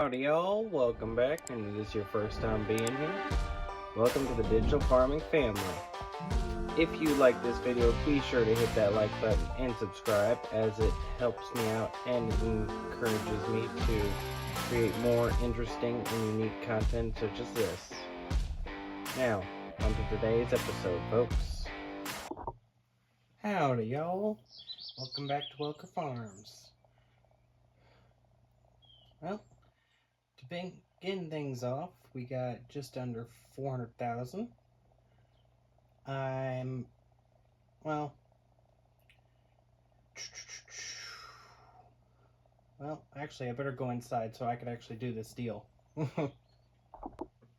Howdy y'all, welcome back, and if this is your first time being here, welcome to the digital farming family. If you like this video, be sure to hit that like button and subscribe, as it helps me out and encourages me to create more interesting and unique content such as this. Now, on to today's episode, folks. Howdy y'all, welcome back to Welker Farms. Well, to begin things off, we got just under 400,000. Well, actually, I better go inside so I can actually do this deal.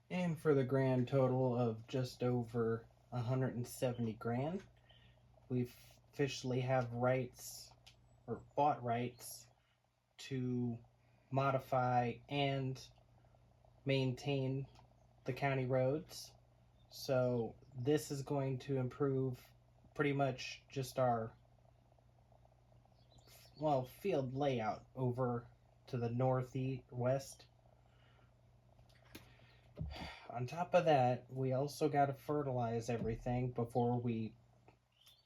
And for the grand total of just over 170 grand, we officially have rights, or bought rights, to modify and maintain the county roads. So this is going to improve pretty much just our field layout over to the northeast west. On top of that, we also got to fertilize everything before we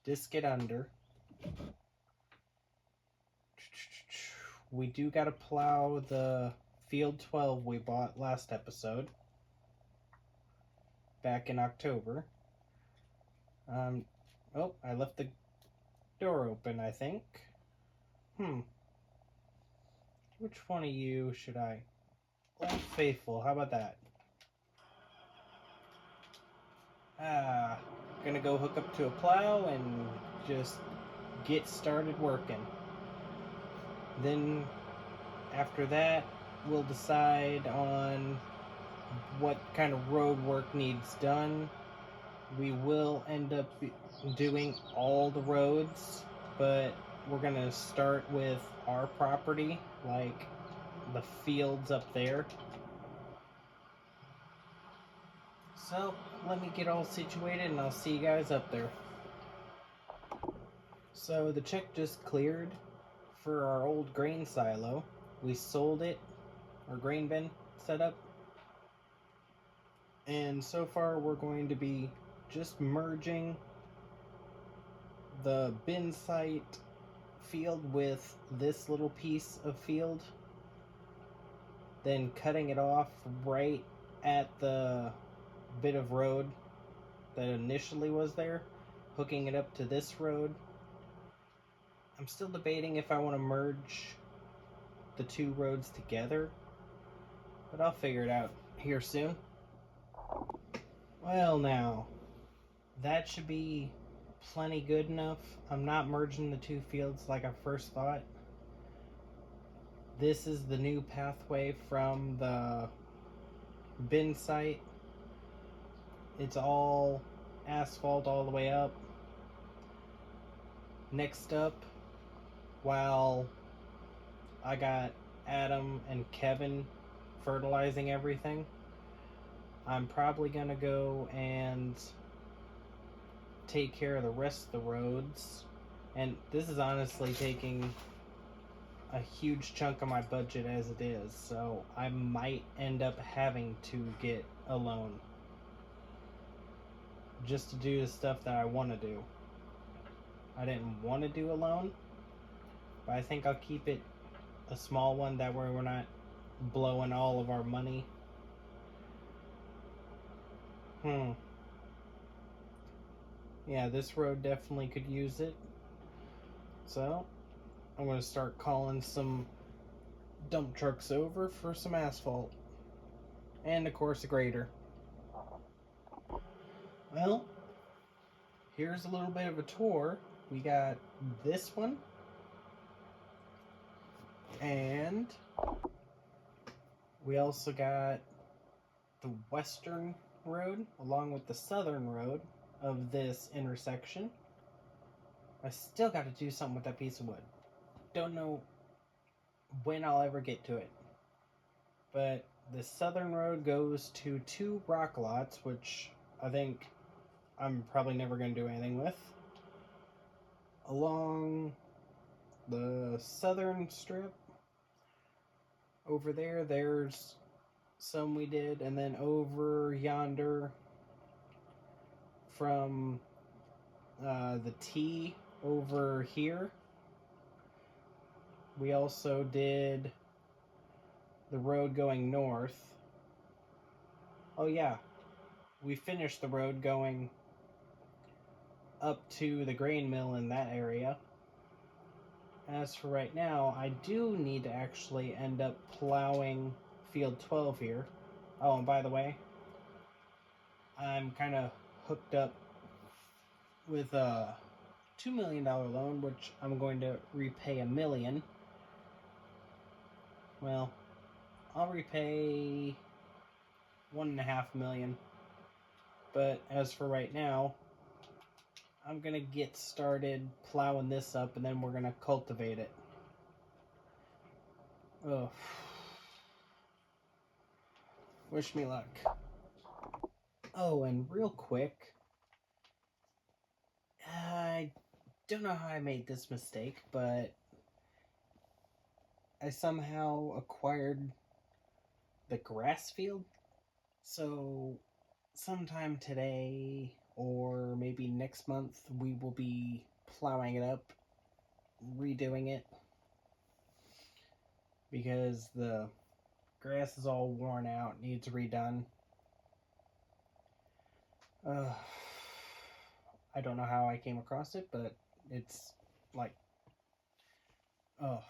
disc it under. We do got to plow the field 12 we bought last episode back in October. Oh, I left the door open, I think. Which one of you should I? Old Faithful, how about that? Gonna go hook up to a plow and just get started working. Then after that, we'll decide on what kind of road work needs done. We will end up doing all the roads, but we're gonna start with our property, like the fields up there. So let me get all situated and I'll see you guys up there. So the check just cleared for our old grain silo. We sold it, our grain bin setup, and so far we're going to be just merging the bin site field with this little piece of field, then cutting it off right at the bit of road that initially was there, hooking it up to this road. I'm still debating if I want to merge the two roads together, but I'll figure it out here soon. Well, now that should be plenty good enough. I'm not merging the two fields like I first thought. This is the new pathway from the bin site. It's all asphalt all the way up. Next up, while I got Adam and Kevin fertilizing everything, I'm probably gonna go and take care of the rest of the roads. And this is honestly taking a huge chunk of my budget as it is, so I might end up having to get a loan just to do the stuff that I want to do. I didn't want to do a loan, but I think I'll keep it a small one, that way we're not blowing all of our money. Yeah, this road definitely could use it. So I'm going to start calling some dump trucks over for some asphalt. And of course a grader. Well, here's a little bit of a tour. We got this one. And we also got the western road along with the southern road of this intersection. I still got to do something with that piece of wood. Don't know when I'll ever get to it. But the southern road goes to 2 rock lots, which I think I'm probably never going to do anything with. Along the southern strip, over there, there's some we did, and then over yonder from the T over here, we also did the road going north. Oh yeah, we finished the road going up to the grain mill in that area. As for right now, I do need to actually end up plowing field 12 here. Oh, and by the way, I'm kind of hooked up with a $2 million loan, which I'm going to repay $1 million. Well, I'll repay $1.5 million. But as for right now, I'm gonna get started plowing this up, and then we're gonna cultivate it. Oh, wish me luck. Oh, and real quick, I don't know how I made this mistake, but I somehow acquired the grass field. So sometime today or maybe next month, we will be plowing it up, redoing it, because the grass is all worn out, needs redone. I don't know how I came across it, but it's like, oh,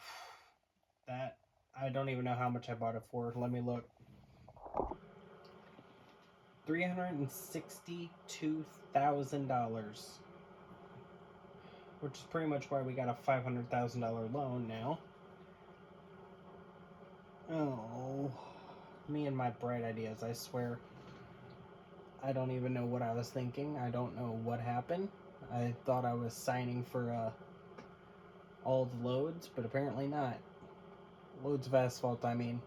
that, I don't even know how much I bought it for. Let me look. $362,000, which is pretty much why we got a $500,000 loan now. Oh, me and my bright ideas, I swear. I don't even know what I was thinking. I don't know what happened. I thought I was signing for all the loads, but apparently not. Loads of asphalt, I mean.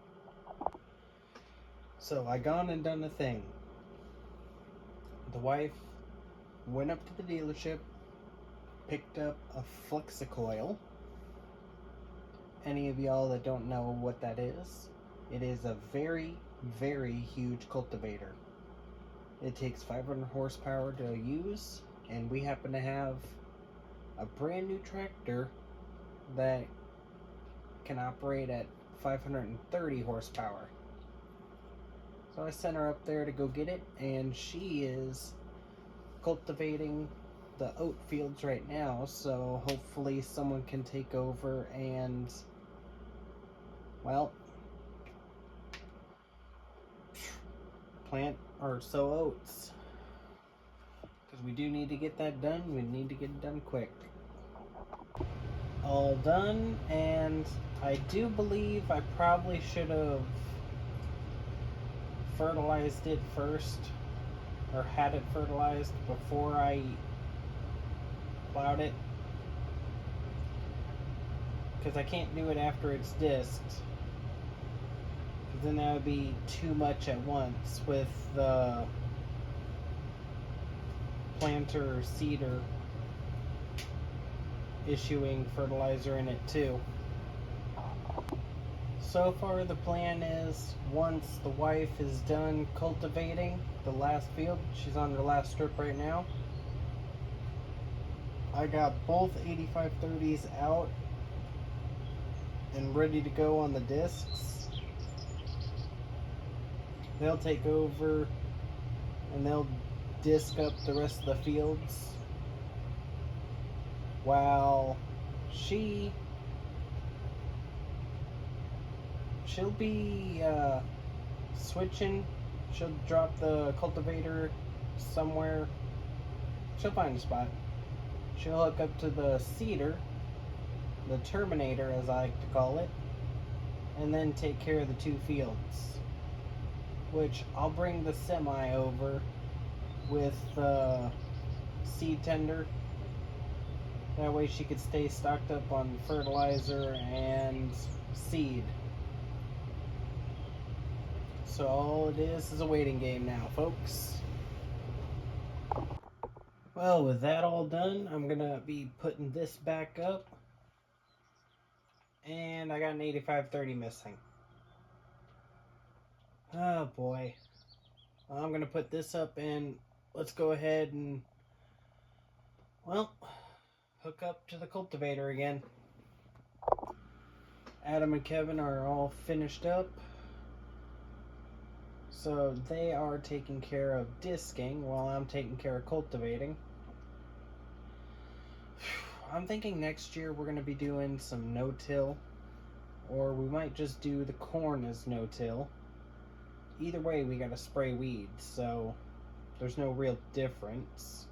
So I gone and done the thing. The wife went up to the dealership, picked up a Flexicoil. Any of y'all that don't know what that is, it is a very, very huge cultivator. It takes 500 horsepower to use, and we happen to have a brand new tractor that can operate at 530 horsepower. So I sent her up there to go get it, and she is cultivating the oat fields right now, so hopefully someone can take over and, well, plant or sow oats, because we do need to get that done. We need to get it done quick. All done, and I do believe I probably should have fertilized it first, or had it fertilized before I plowed it, because I can't do it after it's disked, because then that would be too much at once with the planter seeder issuing fertilizer in it too. So far the plan is, once the wife is done cultivating the last field, she's on her last strip right now, I got both 8530s out and ready to go on the discs. They'll take over and they'll disc up the rest of the fields, while she'll be switching. She'll drop the cultivator somewhere. She'll find a spot. She'll hook up to the seeder, the terminator as I like to call it, and then take care of the two fields, which I'll bring the semi over with the seed tender. That way she could stay stocked up on fertilizer and seed. So all it is a waiting game now, folks. Well, with that all done, I'm gonna be putting this back up, and I got an 8530 missing. Oh boy. I'm gonna put this up and let's go ahead and, well, hook up to the cultivator again. Adam and Kevin are all finished up. So they are taking care of disking while I'm taking care of cultivating. I'm thinking next year we're going to be doing some no-till, or we might just do the corn as no-till. Either way, we got to spray weeds, so there's no real difference.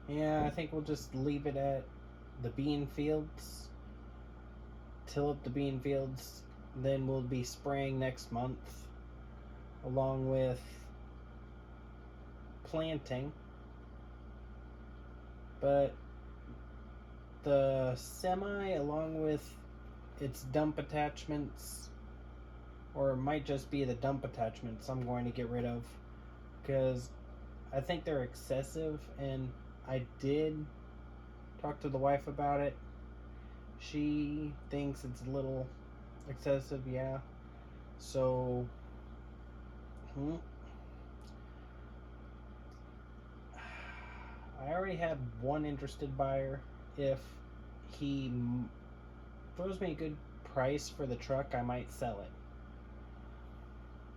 Yeah, I think we'll just leave it at the bean fields. Till up the bean fields, then we'll be spraying next month, along with planting. But the semi, along with its dump attachments, or it might just be the dump attachments, I'm going to get rid of, because I think they're excessive, and I did talk to the wife about it. She thinks it's a little excessive, yeah. So, I already had one interested buyer. If he throws me a good price for the truck, I might sell it.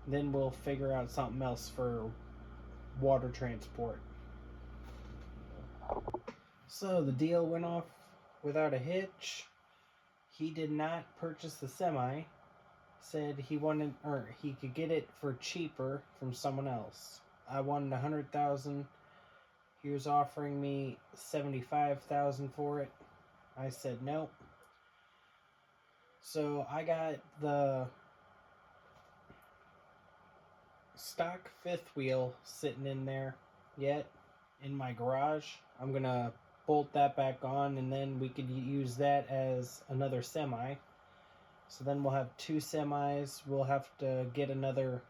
Then we'll figure out something else for water transport. So the deal went off without a hitch. He did not purchase the semi. Said he wanted, or he could get it for cheaper from someone else. I wanted $100,000. He was offering me $75,000 for it. I said no. So I got the stock fifth wheel sitting in there yet in my garage. I'm gonna bolt that back on, and then we could use that as another semi. So then we'll have two semis. We'll have to get another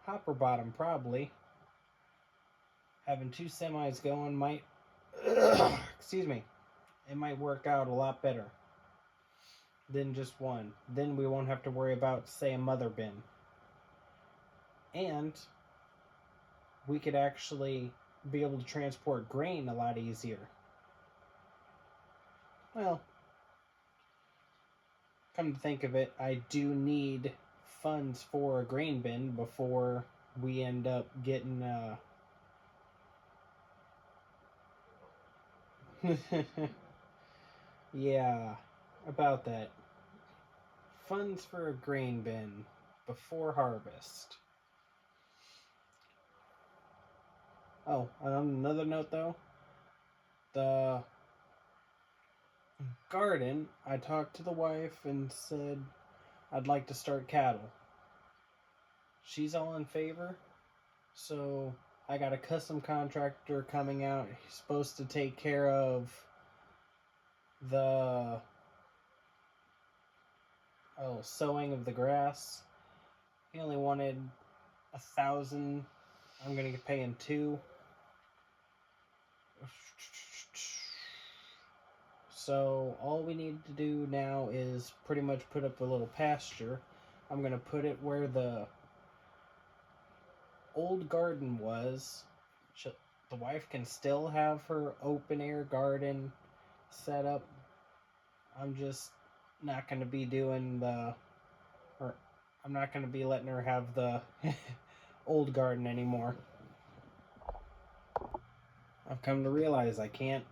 hopper bottom probably. Having two semis going might excuse me, it might work out a lot better than just one. Then we won't have to worry about, say, a mother bin. And we could actually be able to transport grain a lot easier. Well, come to think of it, I do need funds for a grain bin before we end up getting yeah, about that. Funds for a grain bin before harvest. Oh, on another note though, the garden, I talked to the wife and said I'd like to start cattle. She's all in favor, so I got a custom contractor coming out. He's supposed to take care of the sowing of the grass. He only wanted 1,000. I'm gonna get paying 2. So all we need to do now is pretty much put up a little pasture. I'm gonna put it where the old garden was. The wife can still have her open air garden set up. I'm just not going to be doing I'm not going to be letting her have the old garden anymore. I've come to realize I can't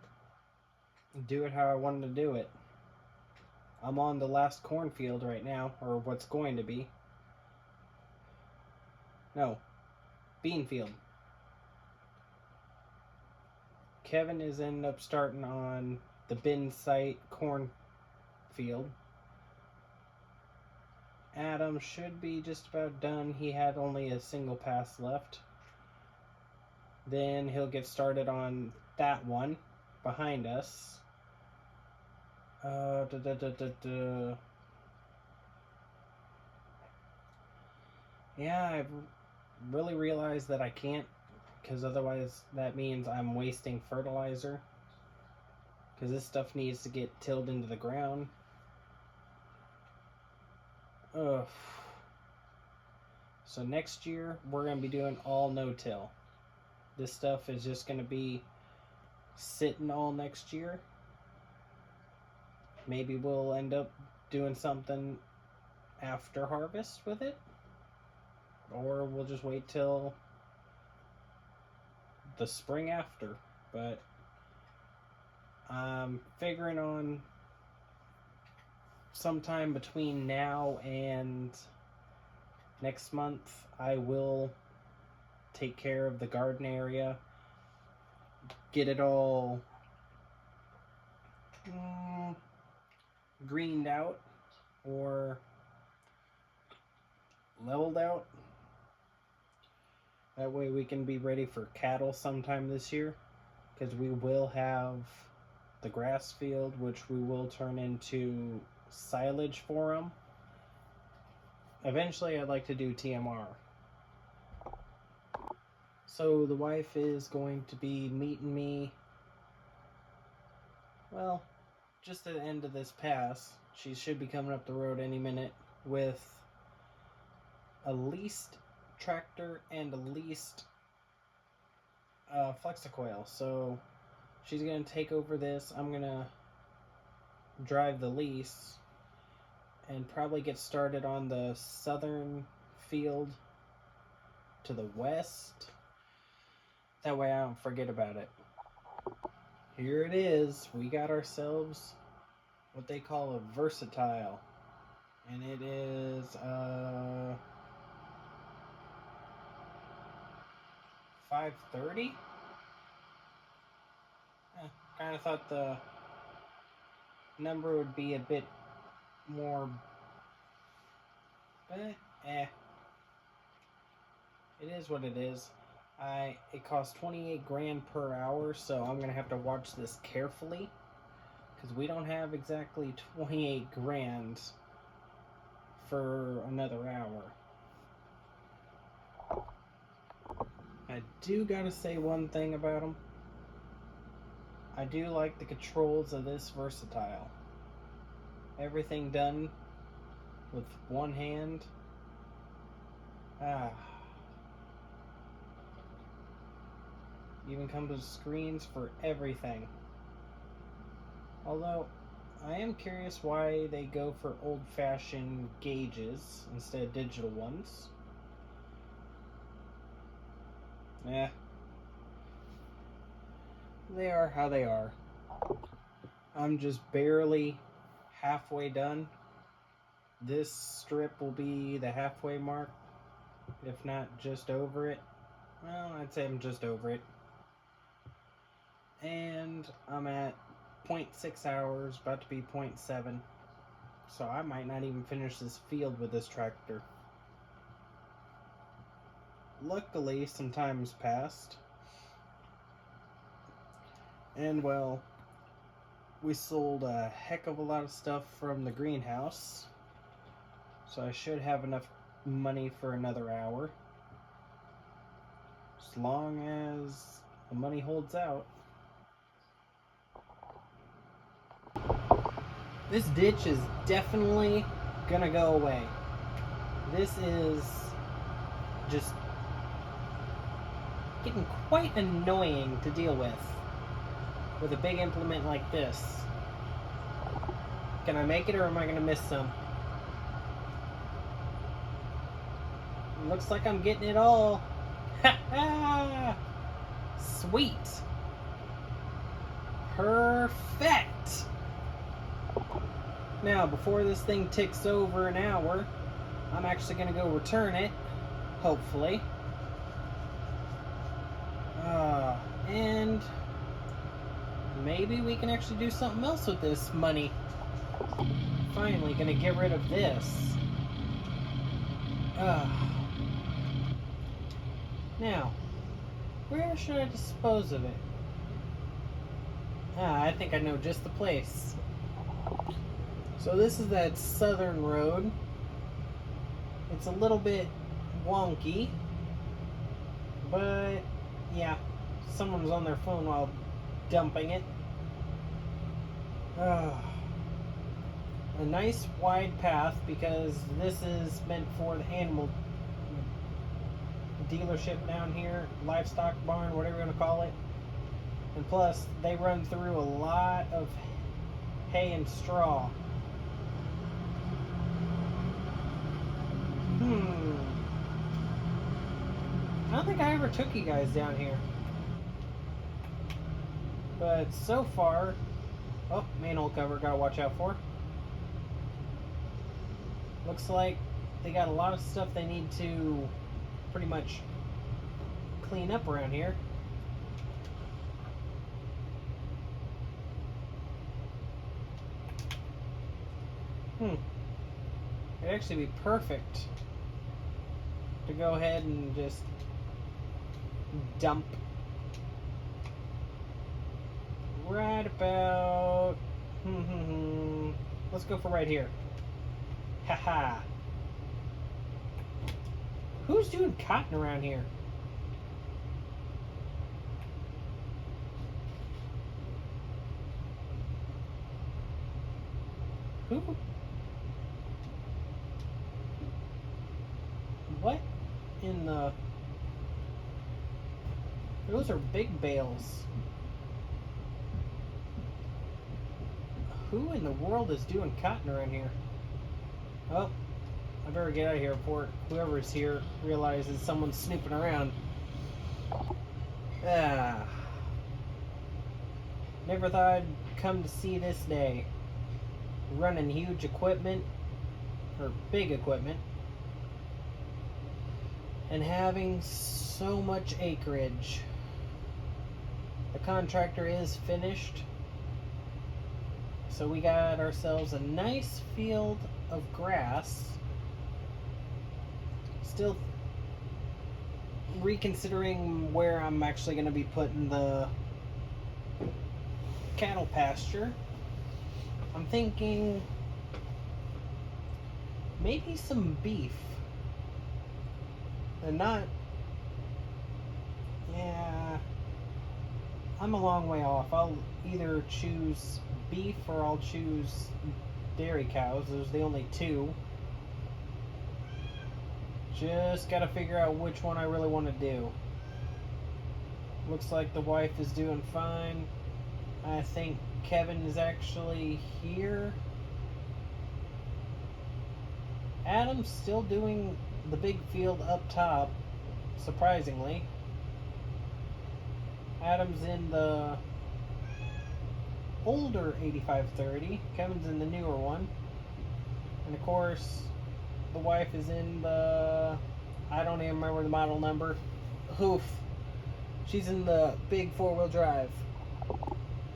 do it how I wanted to do it. I'm on the last cornfield right now, or what's going to be. No, bean field. Kevin is ended up starting on the bin site cornfield. Adam should be just about done. He had only a single pass left. Then he'll get started on that one behind us. Yeah, I've really realized that I can't, because otherwise that means I'm wasting fertilizer. because this stuff needs to get tilled into the ground. Ugh. So next year, we're going to be doing all no-till. This stuff is just going to be sitting all next year. Maybe we'll end up doing something after harvest with it. Or we'll just wait till the spring after. But I'm figuring on sometime between now and next month, I will take care of the garden area, get it all greened out or leveled out. That way we can be ready for cattle sometime this year, because we will have the grass field, which we will turn into silage for them. Eventually I'd like to do TMR. So the wife is going to be meeting me, well, just at the end of this pass. She should be coming up the road any minute with a leased tractor and a leased flexicoil. So she's going to take over this. I'm going to drive the lease and probably get started on the southern field to the west. That way I don't forget about it. Here it is. We got ourselves what they call a versatile. And it is 530. Kind of thought the number would be a bit more, but it is what it is. It costs 28 grand per hour, so I'm gonna have to watch this carefully, because we don't have exactly 28 grand for another hour. I do gotta say one thing about them. I do like the controls of this versatile. Everything done with one hand. Even comes with screens for everything. Although, I am curious why they go for old-fashioned gauges instead of digital ones. They are how they are. I'm just barely halfway done. This strip will be the halfway mark, if not just over it. Well, I'd say I'm just over it. And I'm at 0.6 hours, about to be 0.7. So I might not even finish this field with this tractor. Luckily, some time has passed. And well, we sold a heck of a lot of stuff from the greenhouse. So I should have enough money for another hour. As long as the money holds out. This ditch is definitely gonna go away. This is just getting quite annoying to deal with a big implement like this. Can I make it, or am I gonna miss some? Looks like I'm getting it all. Ha ha! Sweet. Perfect. Now, before this thing ticks over an hour, I'm actually going to go return it, hopefully. And maybe we can actually do something else with this money. Finally, going to get rid of this. Now, where should I dispose of it? I think I know just the place. So this is that southern road. It's a little bit wonky, but yeah, someone was on their phone while dumping it. A nice wide path, because this is meant for the animal dealership down here, livestock barn, whatever you want to call it. And plus, they run through a lot of hay and straw. I don't think I ever took you guys down here. But so far... Oh, manhole cover, gotta watch out for. Looks like they got a lot of stuff they need to pretty much clean up around here. It'd actually be perfect to go ahead and just dump right about... Let's go for right here. Haha. Who's doing cotton around here? Who? What in the... Those are big bales. Who in the world is doing cotton around here? Oh, I better get out of here before whoever's here realizes someone's snooping around. Never thought I'd come to see this day. Running huge equipment, or big equipment, and having so much acreage. The contractor is finished, so we got ourselves a nice field of grass. Still reconsidering where I'm actually going to be putting the cattle pasture. I'm thinking maybe some beef. And not... Yeah, I'm a long way off. I'll either choose beef or I'll choose dairy cows. There's the only two. Just gotta figure out which one I really want to do. Looks like the wife is doing fine. I think Kevin is actually here. Adam's still doing the big field up top, surprisingly. Adam's in the older 8530. Kevin's in the newer one. And of course, the wife is in the... I don't even remember the model number. Hoof. She's in the big four-wheel drive.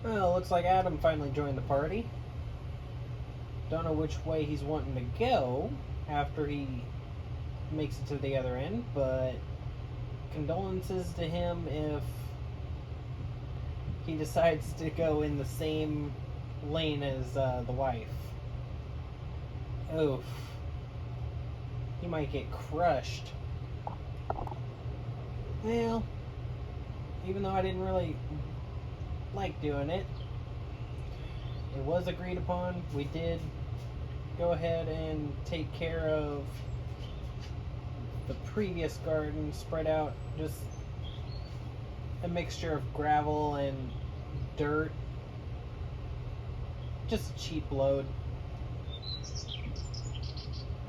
Well, looks like Adam finally joined the party. Don't know which way he's wanting to go after he makes it to the other end, but condolences to him if he decides to go in the same lane as the wife. Oof. He might get crushed. Well, even though I didn't really like doing it, it was agreed upon. We did go ahead and take care of the previous garden, spread out just a mixture of gravel and dirt. Just a cheap load.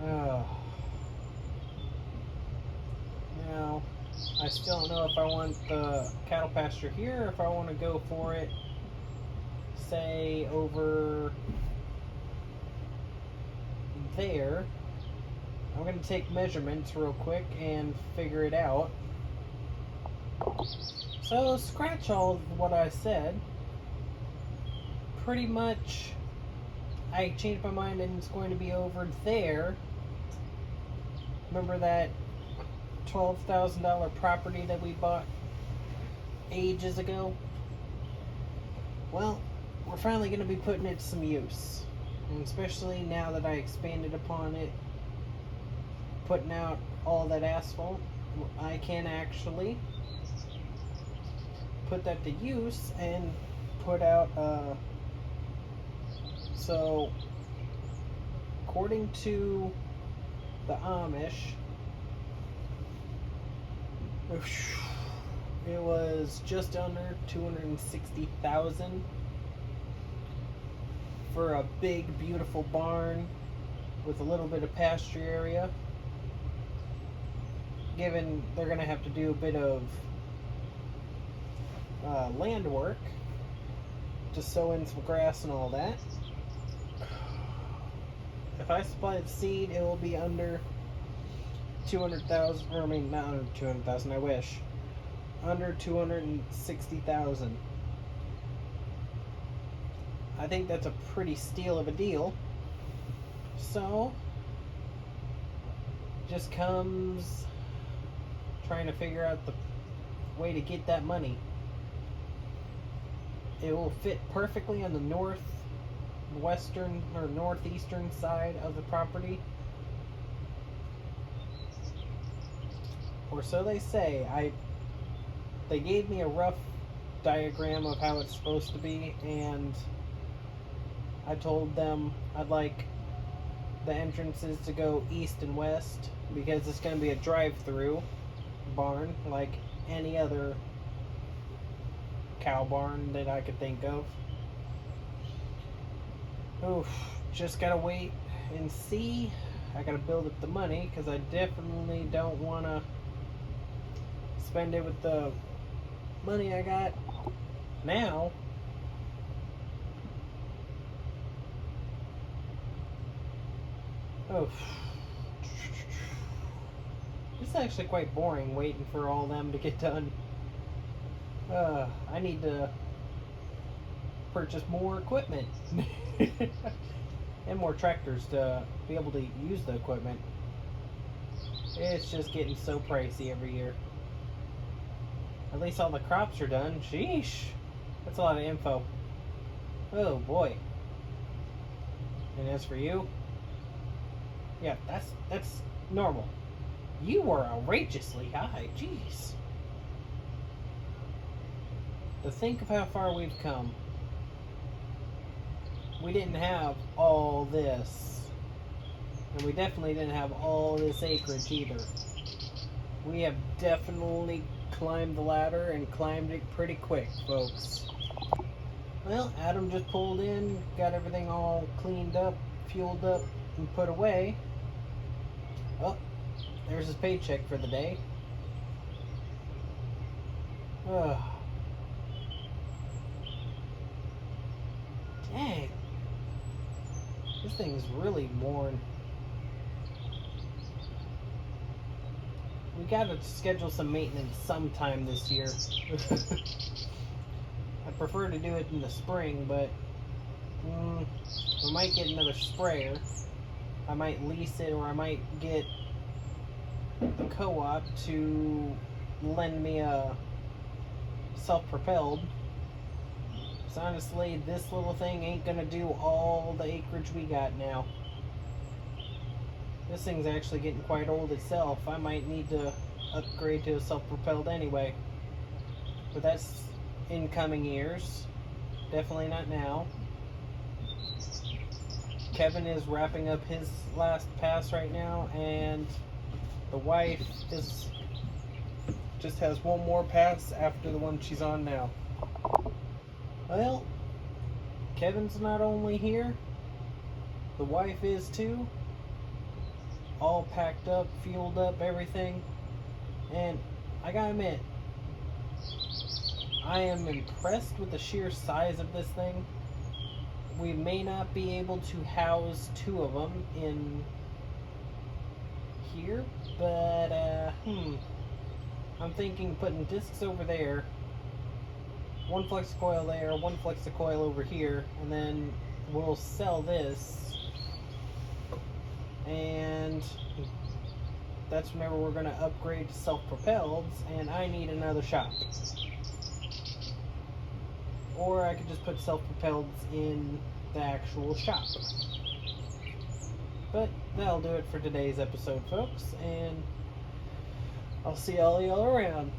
Oh. Now, I still don't know if I want the cattle pasture here or if I want to go for it, say, over there. I'm going to take measurements real quick and figure it out. So, scratch all of what I said. Pretty much, I changed my mind and it's going to be over there. Remember that $12,000 property that we bought ages ago? Well, we're finally going to be putting it to some use. And especially now that I expanded upon it, putting out all that asphalt, I can actually put that to use and put out So, according to the Amish, it was just under 260,000 for a big, beautiful barn with a little bit of pasture area. Given they're going to have to do a bit of land work to sow in some grass and all that. If I supply the seed, it will be under 200,000, or I mean, not under 200,000, I wish. Under 260,000. I think that's a pretty steal of a deal. So, just comes trying to figure out the way to get that money. It will fit perfectly on the northwestern or northeastern side of the property. Or so they say. They gave me a rough diagram of how it's supposed to be, and I told them I'd like the entrances to go east and west because it's going to be a drive-through barn like any other cow barn that I could think of. Oof, just gotta wait and see. I gotta build up the money because I definitely don't want to spend it with the money I got now. Oh, it's actually quite boring waiting for all them to get done. I need to purchase more equipment and more tractors to be able to use the equipment. It's just getting so pricey every year. At least all the crops are done. Sheesh, that's a lot of info. Oh boy. And as for you, yeah, that's normal. You are outrageously high. Jeez. To think of how far we've come. We didn't have all this. And we definitely didn't have all this acreage either. We have definitely climbed the ladder and climbed it pretty quick, folks. Well, Adam just pulled in, got everything all cleaned up, fueled up, and put away. Oh, there's his paycheck for the day. Ugh. Dang. This thing's really worn. We gotta schedule some maintenance sometime this year. I prefer to do it in the spring, but we might get another sprayer. I might lease it, or I might get the co-op to lend me a self-propelled. So honestly, this little thing ain't gonna do all the acreage we got now. This thing's actually getting quite old itself. I might need to upgrade to a self-propelled anyway. But that's in coming years. Definitely not now. Kevin is wrapping up his last pass right now, and the wife just has one more pass after the one she's on now. Well, Kevin's not only here, the wife is too. All packed up, fueled up, everything. And I gotta admit, I am impressed with the sheer size of this thing. We may not be able to house two of them in here, but I'm thinking putting discs over there, one flex coil there, one flex coil over here, and then we'll sell this. And that's whenever we're going to upgrade to self-propelleds, and I need another shop. Or I could just put self-propelleds in the actual shop. But that'll do it for today's episode, folks, and I'll see all y'all around.